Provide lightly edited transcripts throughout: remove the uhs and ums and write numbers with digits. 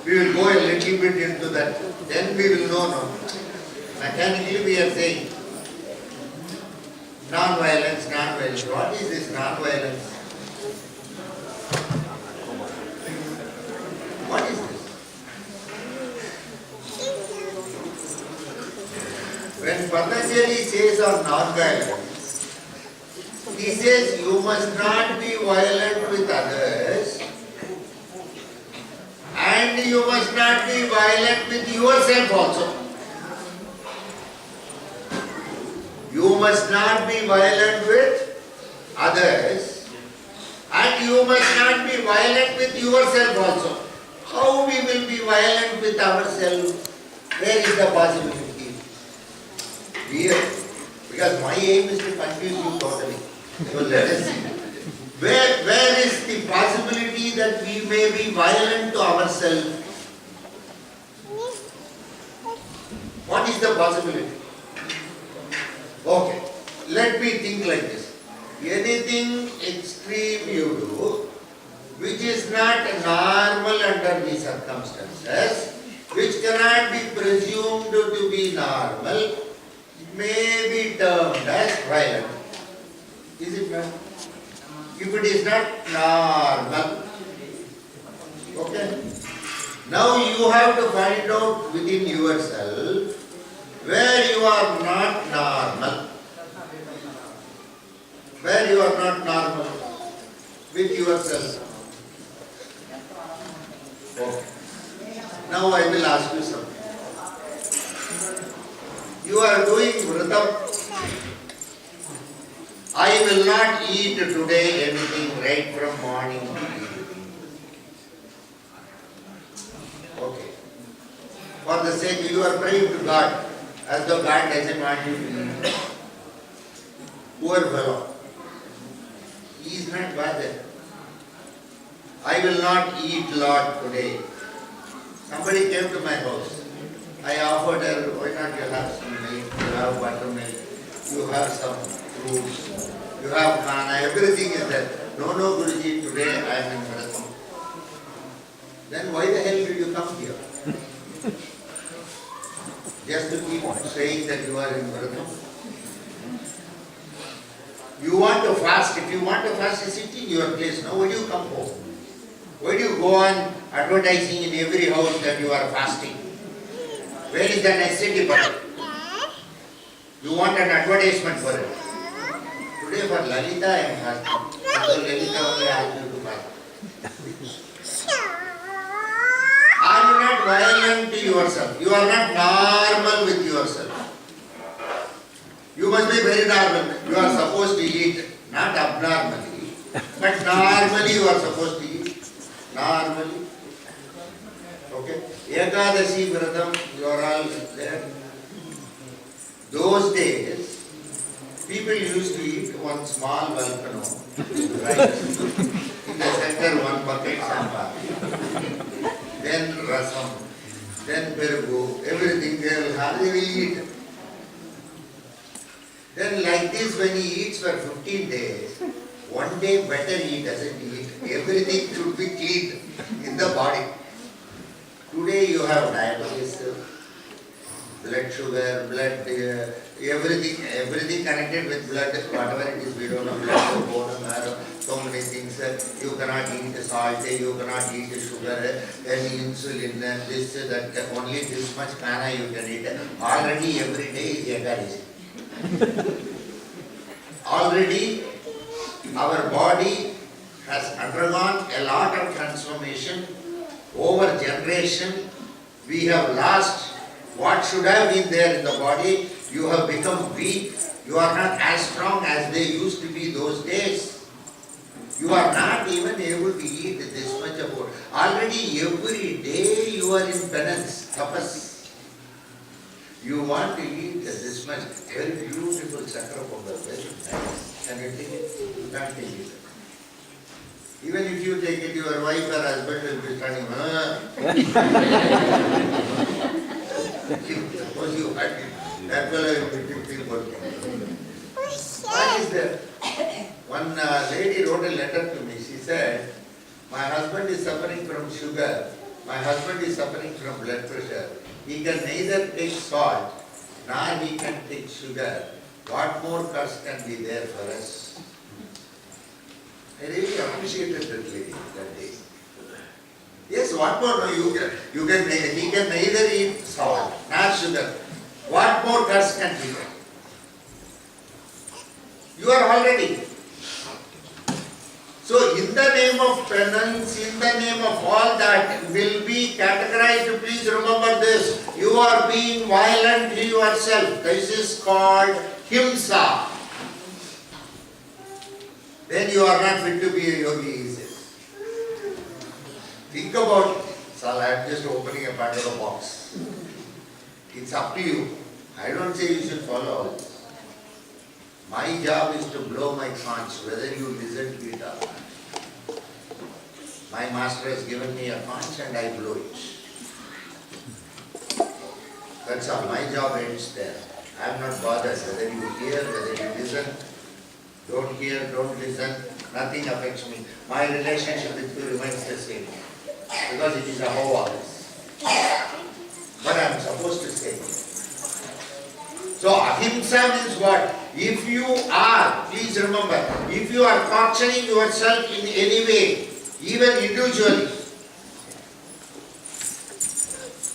We will go a little bit into that. Then we will know now. Mechanically we are saying non-violence, non-violence. What is this non-violence? What is this? When Patanjali says on non-violence, he says you must not be violent with others and you must not be violent with yourself also. You must not be violent with others and you must not be violent with yourself also. How we will be violent with ourselves? Where is the possibility? Here. Because my aim is to confuse you totally. So let us see. Where is the possibility that we may be violent to ourselves? What is the possibility? Okay, let me think like this. Anything extreme you do, which is not normal under the circumstances, which cannot be presumed to be normal, may be termed as violent. Is it not? If it is not normal, okay? Now you have to find out within yourself where you are not normal. Where you are not normal with yourself. Okay. Now I will ask you something. You are doing vratam. I will not eat today anything right from morning to evening. Okay. For the sake you are praying to God, as though God doesn't want you to eat. Poor fellow. He is not bothered. I will not eat Lord today. Somebody came to my house. I offered her, why not you have some milk, you have buttermilk, you have some fruits, you have khana, everything is there. No, Guruji, today I am in Vratam. Then why the hell did you come here? Just to keep saying that you are in Vratam. You want to fast. If you want to fast, sit in your place. Now, why do you come home? Why do you go on advertising in every house that you are fasting? Where is the necessity for it? You want an advertisement for it. Today for Lalita I am fasting. So Lalita only asked you to fast. Are you not violent to yourself? You are not normal with yourself. You must be very normal. You are supposed to eat, not abnormally, but normally you are supposed to eat. Normally. Okay? Ekadashi Vratam, you are all there. Those days, people used to eat one small volcano, right? In the center, one bucket sambar, then rasam, then pergu, everything they will eat. Then like this, when he eats for 15 days, one day better he doesn't eat. Everything should be cleaned in the body. Today you have diabetes, blood sugar, blood, everything connected with blood, whatever it is, we don't know, blood, bone, marrow, so many things. You cannot eat salt, you cannot eat sugar, then insulin, this, that, only this much khana you can eat. Already every day is Ekadashi. Already our body has undergone a lot of transformation over generation. We have lost what should have been there in the body. You have become weak. You are not as strong as they used to be those days. You are not even able to eat this much of food. Already every day you are in penance, tapas. You want to eat this much, very beautiful sakra pongal, very nice. Can you take it? You can't take it. Even if you take it, your wife or husband will be standing, suppose you had it, that fellow will be thinking working. What is there? One lady wrote a letter to me. She said, my husband is suffering from sugar. My husband is suffering from blood pressure. He can neither take salt nor he can take sugar. What more curse can be there for us? I really appreciated that lady that day. Yes, what more? No, he can neither eat salt nor sugar. What more curse can be there? You are already. So in the name of penance, in the name of all that will be categorized, please remember this, you are being violent to yourself. This is called himsa. Then you are not fit to be a yogi, he says. Think about it. So I am just opening a Pandora box. It's up to you. I don't say you should follow all this. My job is to blow my conch, whether you listen to it or not. My master has given me a conch and I blow it. That's all. My job ends there. I am not bothered whether you hear, whether you listen. Don't hear, don't listen. Nothing affects me. My relationship with you remains the same. Because it is above all this. But I am supposed to say. So ahimsa means what? If you are, please remember, if you are torturing yourself in any way, even individually,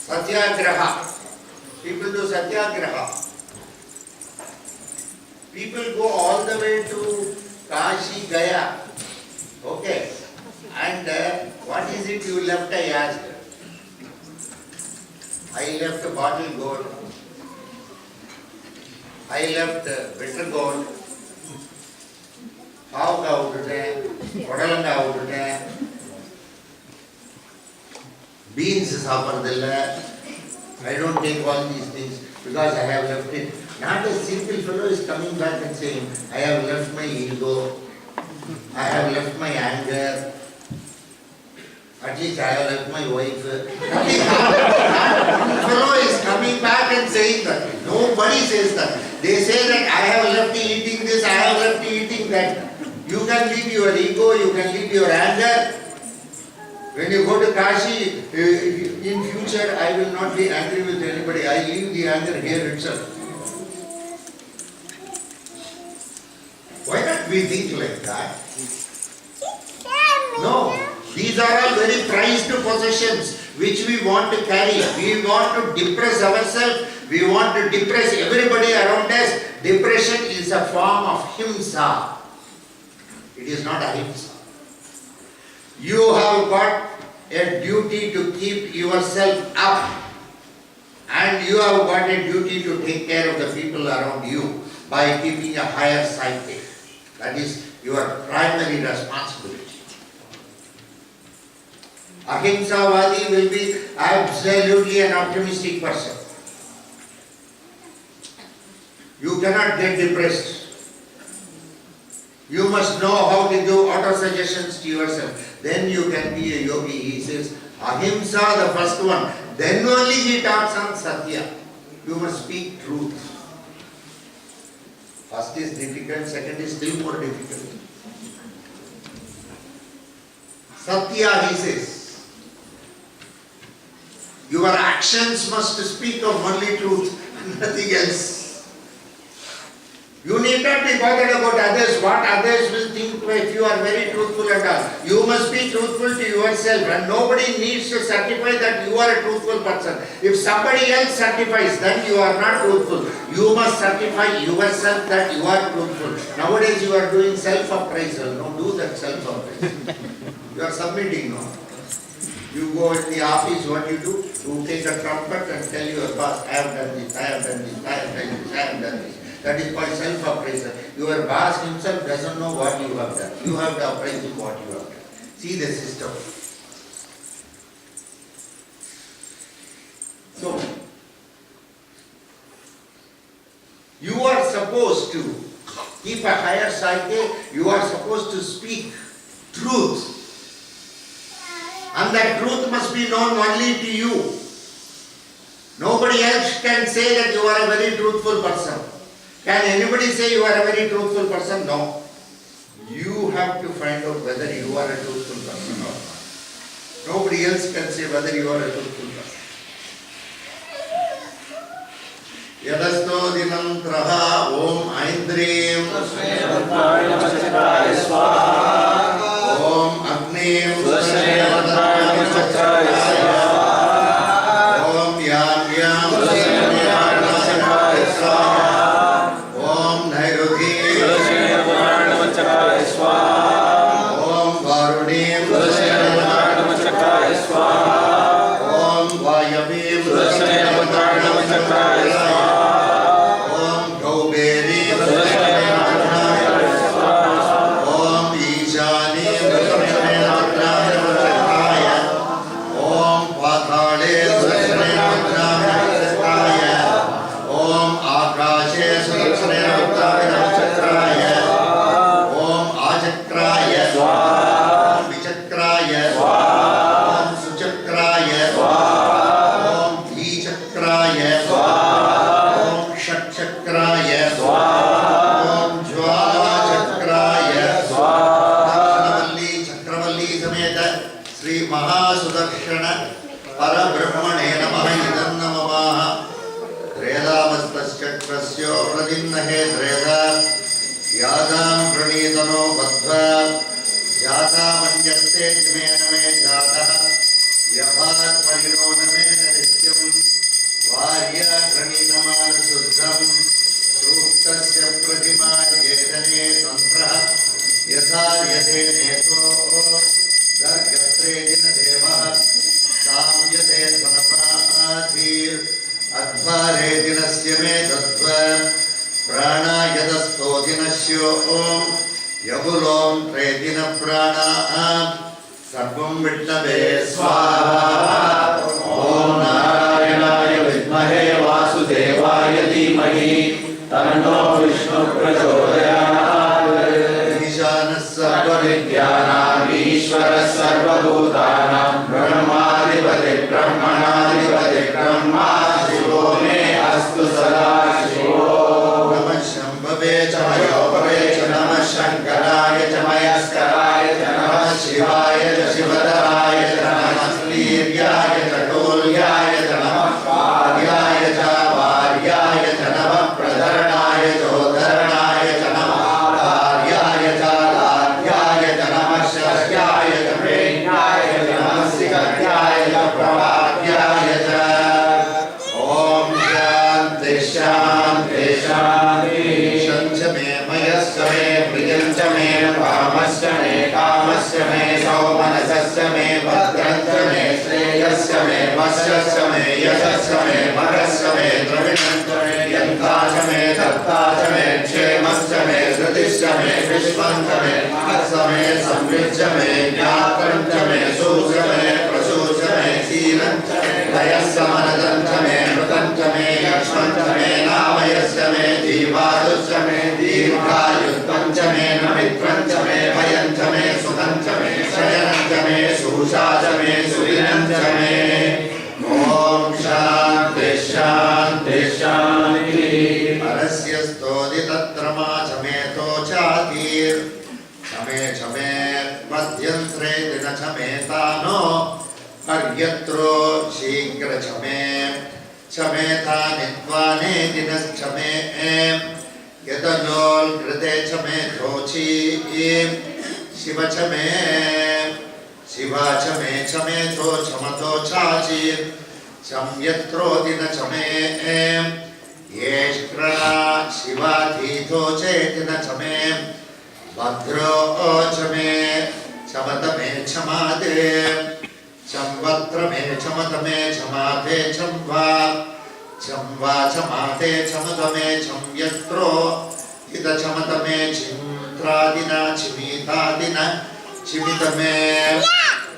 satyagraha, people do satyagraha. People go all the way to Kashi, Gaya. Okay. And what is it you left, I asked. I left a bottle gold. I left bitter gold. How out today? Kodalanga out today? Beans sapardilla. I don't take all these things because I have left it. Not a single fellow is coming back and saying, I have left my ego. I have left my anger. At least I have left my wife. Not a fellow is coming back and saying that. Nobody says that. They say that I have left eating this, I have left eating that. You can leave your ego, you can leave your anger. When you go to Kashi, in future I will not be angry with anybody. I leave the anger here itself. Why not we think like that? No. These are all very prized possessions which we want to carry. We want to depress ourselves. We want to depress everybody around us. Depression is a form of himsa. It is not ahimsa. You have got a duty to keep yourself up. And you have got a duty to take care of the people around you by keeping a higher psyche. That is your primary responsibility. Ahimsavadi will be absolutely an optimistic person. You cannot get depressed. You must know how to do auto-suggestions to yourself. Then you can be a yogi. He says, ahimsa, the first one. Then only he talks on satya. You must speak truth. First is difficult, second is still more difficult. Satya, he says. Your actions must speak of only truth and nothing else. You need not be bothered about others, what others will think if you are very truthful and all. You must be truthful to yourself and nobody needs to certify that you are a truthful person. If somebody else certifies, then you are not truthful. You must certify yourself that you are truthful. Nowadays you are doing self-appraisal. No, do that self-appraisal. You are submitting, no? You go in the office, what you do? You take a trumpet and tell your boss, I have done this, I have done this, I have done this, I have done this. That is called self-appraisal. Your boss himself doesn't know what you have done. You have to appraise what you have done. See the system. So, you are supposed to keep a higher psyche. You are supposed to speak truth. And that truth must be known only to you. Nobody else can say that you are a very truthful person. Can anybody say you are a very truthful person? No. You have to find out whether you are a truthful person or not. Nobody else can say whether you are a truthful person. Yadasto dinantraha om aindrim om agnim om yam yam om nairodhi om varunim om vayavim om gauberim om ishanim om pathalim om akashe om achakraya om vichakraya om suchakraya om dhichakraya om shakchakraya om jwalachakraya Chakravalli sameta Sri Mahasudarshana Parabrahmane Namaha Idam Namamaha Tredamastaschakrasyo Pradimnahe Treda Yadam Pranitano Vadva Yata Manjante Jimename Jata Yavat Parino Namena Nityam Varya Praninaman Suddham Suktasya Pratima Yedane Tantra Yatha Yate Neto Dargyatre Dina Deva Samyate Svanapaathir Advare Dinasya Me Tattva Prana Yadasto Dinasyo Om Yagulom Tredina Prana Sarvam Vittave Swaha Om Narayanaaya Vidmahe Vasudevaya Dhimahi Tanno Vishnu Prachodayat Ishanas Sarvavidyanam Ishwaras Sarvabhutanam Brahmadipati Brahmanadipati Brahma Shivo Me Astu Sada Shivo Namah Shambhave Chamayopave Namah Shankaraya Chamayaskaraya Namah Shivaya Shivadaraya Namah Sliryaya Chatulyaya Namah Varyaya Chavaryaya Namah Pradharanaya Chodharanaya Namah Varyaya Chalaryaya Namah Shakyaya Prenyaya Namah Sikatyaya Pravadyaya Om Shanti Shanti Shanti Shanti Me Mayasya Me Priyasya Me Kamasya Me Kamasya Me Saumanasasya Me Bhadrasya Me Shreyasya Me Vasyasya Me Yasasya Me Bharasya Me Dravinasya Me Yantasya Me Tattasya Me Kshemasya Me Dhritisya Me Vishwasya Me Mahasya Me Samvitsya Me Jnatrasya Me Susya Me Prasusya Me Sīlansya Me Dayasya Manadansya Me Mrutansya Me Yakshmansya Me Namayasya Me Jīvādusya Me Dīrghāyutvansya Me Namitransya Me Bhayansya Me Sutansya Me Shayanansya Me Sushasya Me Surinansya Me Om Shanti Shanti Shanti Parasya Stodi Tatrama Chameto Chatir Chame Chame Vadyantre Dina Chametano Aryatro Shigra Chame Chameta Nitvane Dinas Chame Yadanol Grade Chame Tochi Shiva Chame Shiva Chame Chame To Chamato Chachi Chamyatro Dina Chame Yeshkrana Shiva Thito Chetina Chame Bhadro Chame Chamatame Chamade Chamvatrame Chamatame Chamate Chamva Chamva Chamate Chamatame Chamyatro Ida Chamatame Chintradina Chimitadina Chimitame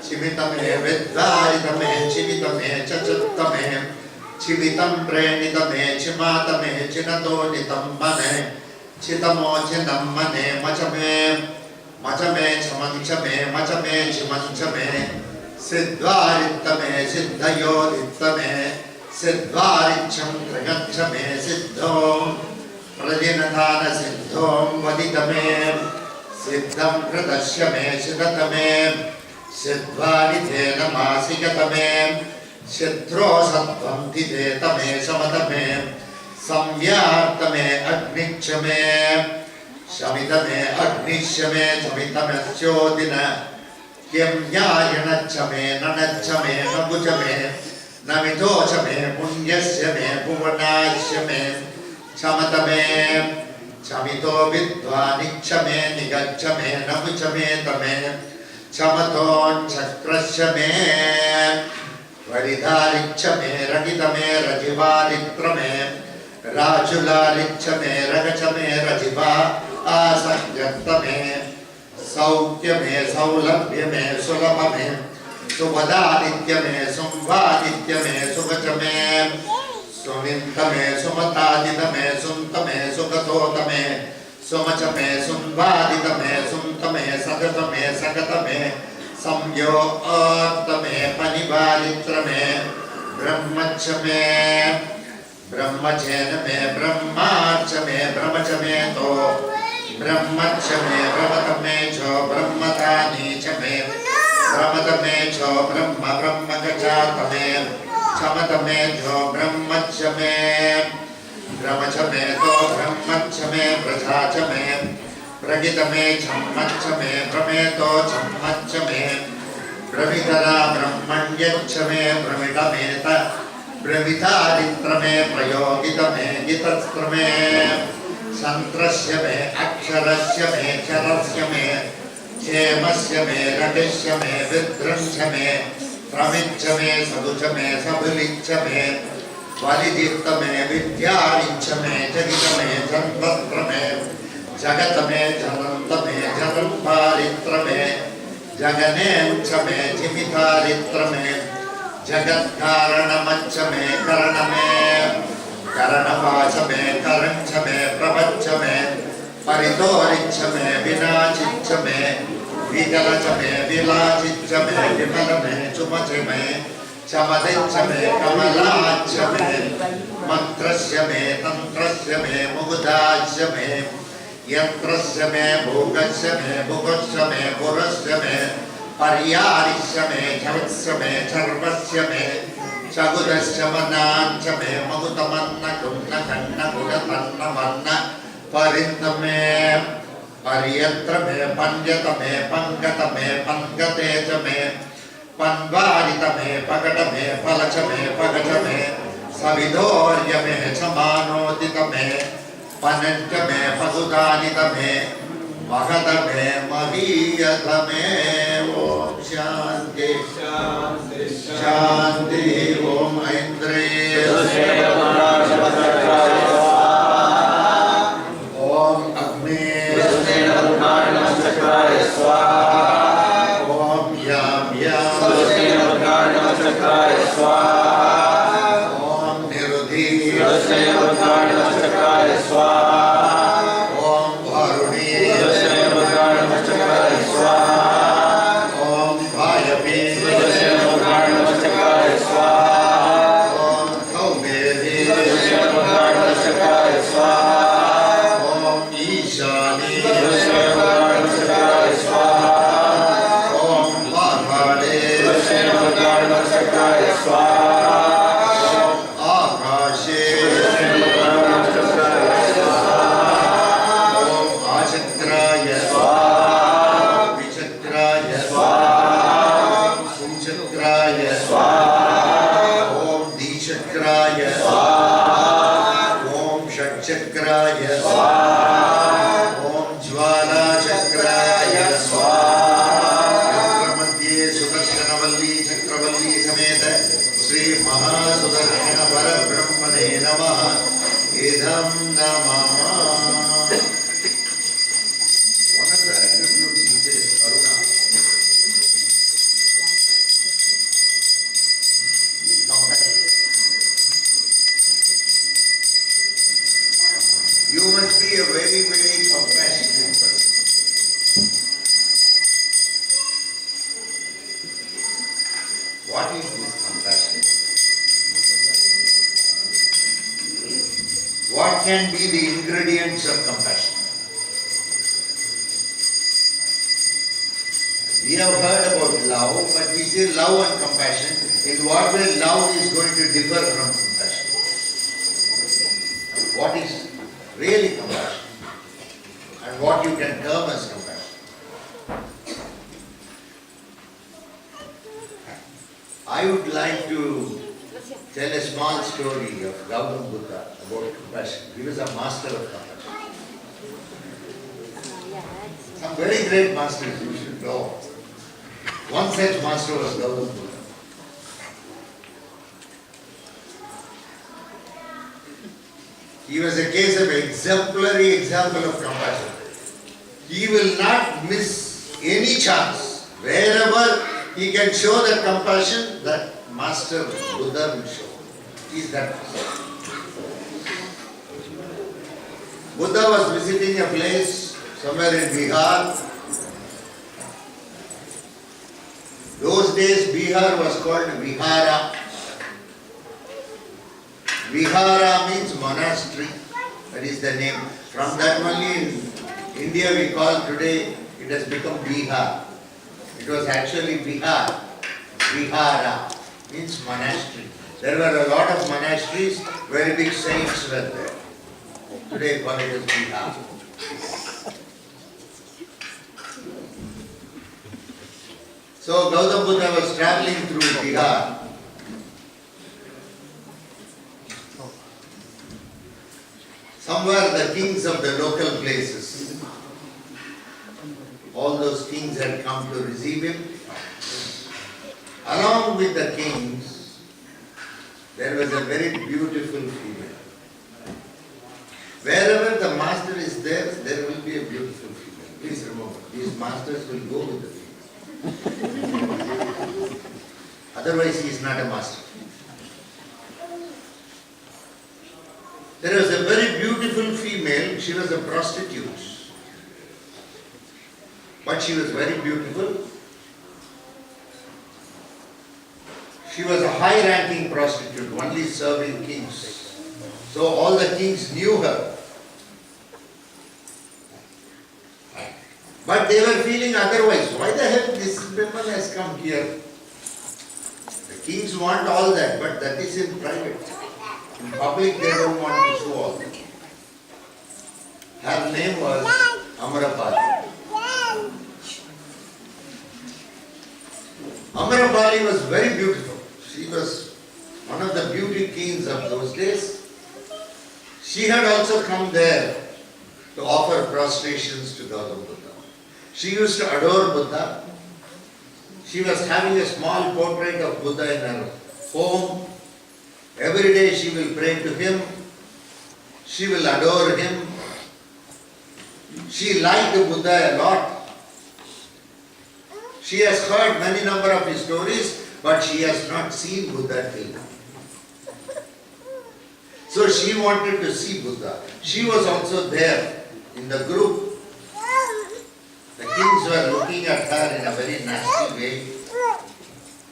Chimitame Vedvaritame Chimitame Chachattame Chimitam Prenitame Chimatame Chinato Nitam Mane Chitamo Chinam Mane Machame Machame Chamanchame Machame Chimanchame Siddhvaritame Siddhayoditame Siddhvaricham Trayachame Siddhom Pradinadhana Siddhom Vaditame Siddham Pradashyame Siddhatame सिद्ध्वानि तेन मासिकतमे सिद्धो सत्त्वं तिथे तमे समतमे संव्यार्तमे अग्निक्षमे शमितमे अग्निशमे शमितमस्योदिन यम्यायनच्छमे ननच्छमे नकुचमे नमितोचमे पुण्यस्य मे भुवनाश्यमे क्षमतमे क्षमितो विद्वानिक्षमे निगच्छमे नकुचमे तमे क्षमतोञ्चक्रश्यमे वरिधारिक्षमे रगितमे रजिवारित्रमे राजुलालिक्षमे रगचमे रजिवा आसंगतमे सौख्यमे सौलभ्यमे सुलभमे सुवदादित्यमे संवादित्यमे सुगचमे सुनिन्तमे सुमतादितमे सुन्तमे सुगतोतमे सुमचमे सुन्वादितमे सुन्तमे सगतमे सगतमे संयोतमे पनिवालित्रमे ब्रह्मचमे ब्रह्मचेनमे ब्रह्मार्चमे ब्रह्मचमे तो ब्रह्मचमे ब्रह्मतमे चो ब्रह्मतानि चमे ब्रह्मतमे चो ब्रह्म ब्रह्मगजातमे क्षमतमे चो ब्रह्मचमे ब्रह्मचमे तो ब्रह्मचमे प्रजाचमे प्रगितमे छम्मचमे प्रमेतो छम्मचमे प्रवितरा ब्रह्मण्यच्छमे प्रमितमेत प्रवितादित्रमे प्रयोगितमे गितस्त्रमे संत्रस्य मे अक्षरस्य मे क्षरस्य मे क्षेमस्य मे रगस्य मे विद्रंस्य मे प्रमिच्छ मे सदुच मे सबलिच्छ मे वलिदित्त मे विद्यारिच्छ मे जगित मे जन्वत्र मे जगत मे जनन्त मे जगन्पारित्र मे जगनेच्छ मे जिमितारित्र मे जगत्कारणमच्छ मे करण मे करणवाच मे करंच मे प्रपंच मे परितोरिच्छ मे विनाचिच्छ मे विकलच मे विलाचिच्छ मे विमल मे चुमच मे चमदिच्छ मे कमलाच्छ मे मंत्रस्य मे तंत्रस्य मे मुग्धाच्छ मे यंत्रस्य मे भोगस्य मे भुगस्य मे पुरस्य मे पर्यारिस्य मे झवत्स्य मे चर्वस्य मे चगुदस्य मनाच्छ मे मगुतमन्न कुन्न कन्न कुडतन्न मन्न परिन्तमे पर्यत्र मे पञ्जत मे पंगत मे पंगते च मे पन्वारित मे पगट मे फलच मे पगच मे सविधोर्य मे समानोदित मे पनञ्च मे पगुदानित मे महत मे महीयत मे ओम शांति शांति शांति ओम ऐन्द्रिय ओम अग्नि ओम याम याम ओम निरुधि ओम वारुणी ओम वायवी ओम कौमेरी ओम ईशानी ओम पाताले ओम आकाशे ओम आचक्राय विचक्राय सुचक्राय ओम द्विचक्राय ओम षट्चक्राय ओम ज्वालाचक्राय चक्रमध्ये सुदर्शनवल्ली चक्रवल्ली समेत श्री महासुदर्शन परब्रह्मणे नमः इदं नमः. One of the attributes is Aruna. Compassion. You must be a very, very compassionate person. What is this compassion? What can be the ingredients of compassion? We have heard about love, but we say love and compassion. In what way love is going to differ from compassion? What is really compassion? And what you can term as compassion? I would like to tell a small story of Gautam Buddha about compassion. He was a master of compassion. Some very great masters you should know. One such master was Gautam Buddha. He was a case of exemplary example of compassion. He will not miss any chance. Wherever he can show that compassion, that Master Buddha will show. He is that person. Buddha was visiting a place somewhere in Bihar. Those days Bihar was called Vihara. Vihara means monastery. That is the name. From that only in India we call today, it has become Bihar. It was actually Bihar. Vihara means monastery. There were a lot of monasteries, very big saints were there. Today call it as Bihar. So Gautam Buddha was traveling through Bihar. Somewhere the kings of the local places, all those kings had come to receive him. Along with the kings, there was a very beautiful female. Wherever the master is there, there will be a beautiful female. Please remember, these masters will go with the female. Otherwise he is not a master. There was a very beautiful female, she was a prostitute. But she was very beautiful. She was a high-ranking prostitute, only serving kings. So all the kings knew her. But they were feeling otherwise. Why the hell this woman has come here? The kings want all that, but that is in private. In public they don't want to show all that. Her name was Amrapali. Amrapali was very beautiful. She was one of the beauty queens of those days. She had also come there to offer prostrations to Gautam Buddha. She used to adore Buddha. She was having a small portrait of Buddha in her home. Every day she will pray to him. She will adore him. She liked Buddha a lot. She has heard many number of his stories, but she has not seen Buddha till now. So she wanted to see Buddha. She was also there in the group. The kings were looking at her in a very nasty way.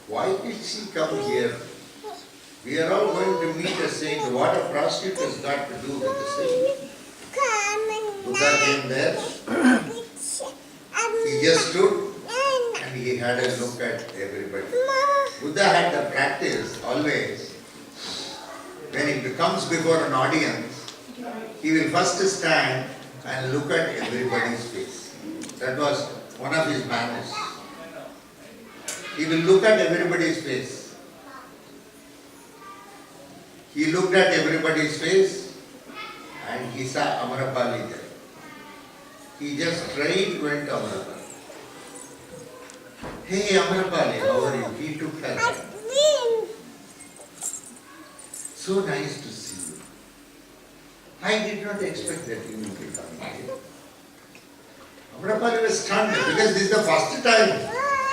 Why did she come here? We are all going to meet a saint. What a prostitute has got to do with the saint? Buddha came there. He just stood and he had a look at everybody. Buddha had the practice always. When he comes before an audience, he will first stand and look at everybody's face. That was one of his manners. He will look at everybody's face. He looked at everybody's face and he saw Amrapali there. He just straight went to Amrapali. Hey Amrapali, how are you? He took her hand. So nice to see you. I did not expect that you would be coming here. Amrapali was stunned because this is the first time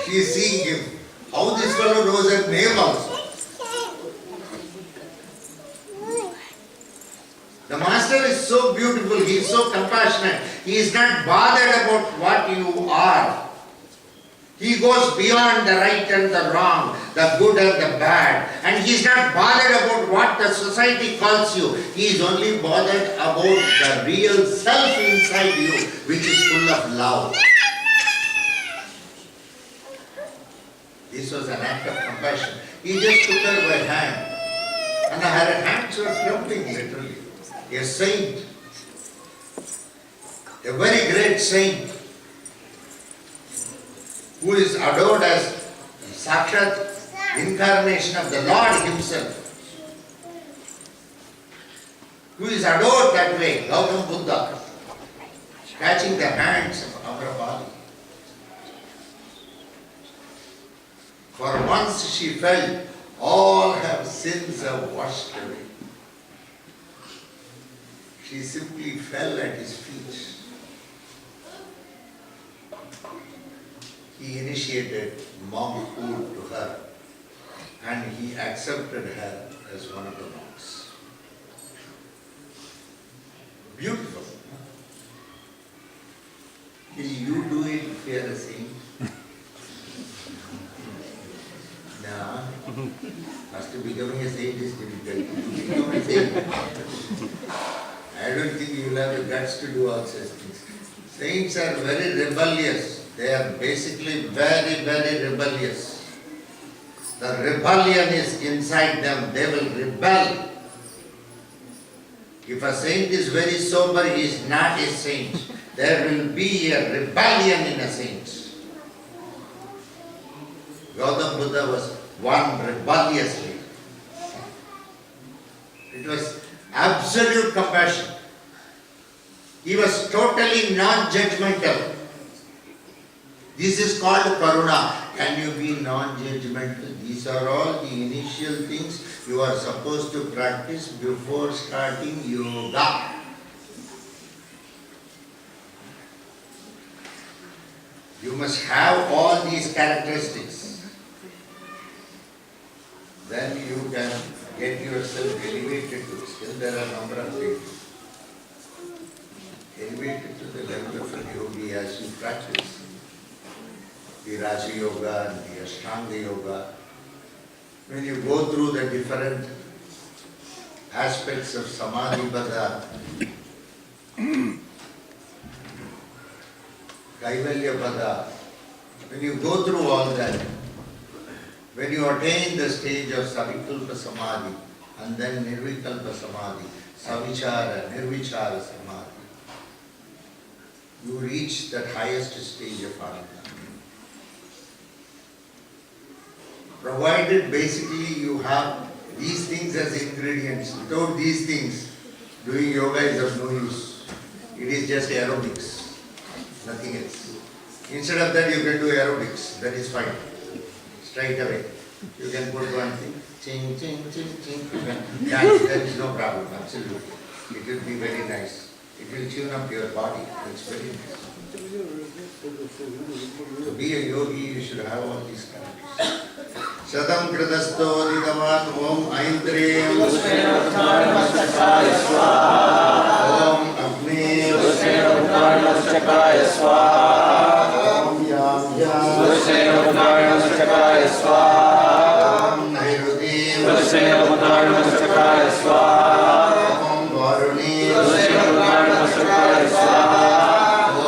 she is seeing him. How this fellow knows her name also. The master is so beautiful, he is so compassionate. He is not bothered about what you are. He goes beyond the right and the wrong, the good and the bad. And he is not bothered about what the society calls you. He is only bothered about the real self inside you, which is full of love. This was an act of compassion. He just took her by hand, and her hands were trembling literally. A saint, a very great saint, who is adored as Sakshat incarnation of the Lord himself, who is adored that way, Gautam Buddha, catching the hands of Amrapali. For once she felt all her sins are washed away. She simply fell at his feet. He initiated monkhood to her, and he accepted her as one of the monks. Beautiful. Will you do it if you are a saint? No. First, becoming a saint is difficult. Become a saint. I don't think you will have the guts to do all such things. Saints are very rebellious. They are basically very, very rebellious. The rebellion is inside them. They will rebel. If a saint is very sober, he is not a saint. There will be a rebellion in a saint. Gautam Buddha was one rebelliously. It was absolute compassion. He was totally non-judgmental. This is called karuna. Can you be non-judgmental? These are all the initial things you are supposed to practice before starting yoga. You must have all these characteristics. Then you can get yourself elevated to. Still there are a number of things. Elevated to the level of a yogi as you practice. The Raja Yoga and the Ashtanga Yoga. When you go through the different aspects of Samadhi Pada, Kaivalya Pada, when you go through all that, when you attain the stage of Savikalpa Samadhi and then Nirvikalpa Samadhi, Savichara, Nirvichara Samadhi, you reach that highest stage of Ananda. Provided basically you have these things as ingredients. Without these things, doing yoga is of no use. It is just aerobics, nothing else. Instead of that, you can do aerobics. That is fine. Straight away. You can put one thing, ching, ching, ching, ching. You can dance. There is no problem, absolutely. It will be very nice. It will tune up your body. It's very nice. To be a yogi, you should have all these qualities. Sadam kritasto didavat om aindriyam om agni om yam yam om nairudim om varuni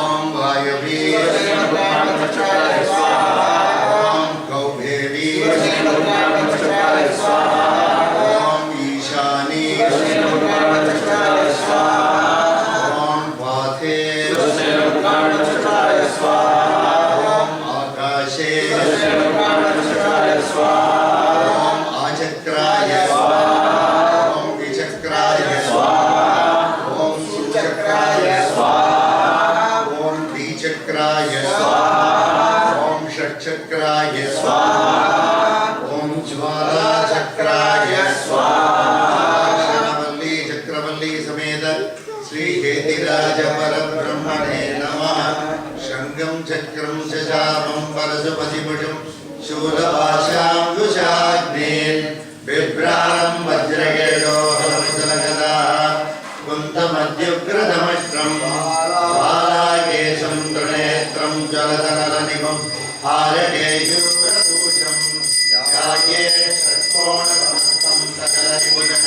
om vayavi om kaubhevi om ishani om vathe om akashe om achakraya om vichakraya om suchakraya om dichakraya om षट्चक्राय om ज्वाला चक्राय क्षणवल्ली चक्रवल्ली समेत श्री हेतिराज परब्रह्मणे नमः शंखं चक्रं चामं परशुपतिभुजं शूलपाशांकुशाग्नेन् बिभ्राणं वज्रकेशोहरमुसलगदा कुन्तमद्युग्रदमष्ट्रं बालाकेशं त्रिनेत्रं जलधरलनिभं हारकेशूरदूषं जाये षट्कोणसमस्तं सकलविभुजन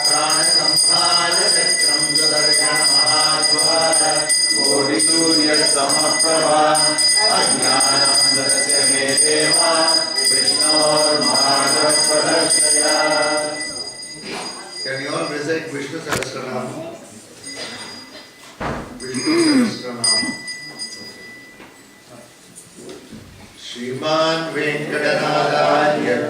प्राणसंहारचक्रं सुदर्शनमहाज्वाल कोटिसूर्यसमप्रभा अज्ञानमन्दस्य मे देवा recite Vishnu Sahasranama. Vishnu Sahasranama. Shriman Venkatanathaya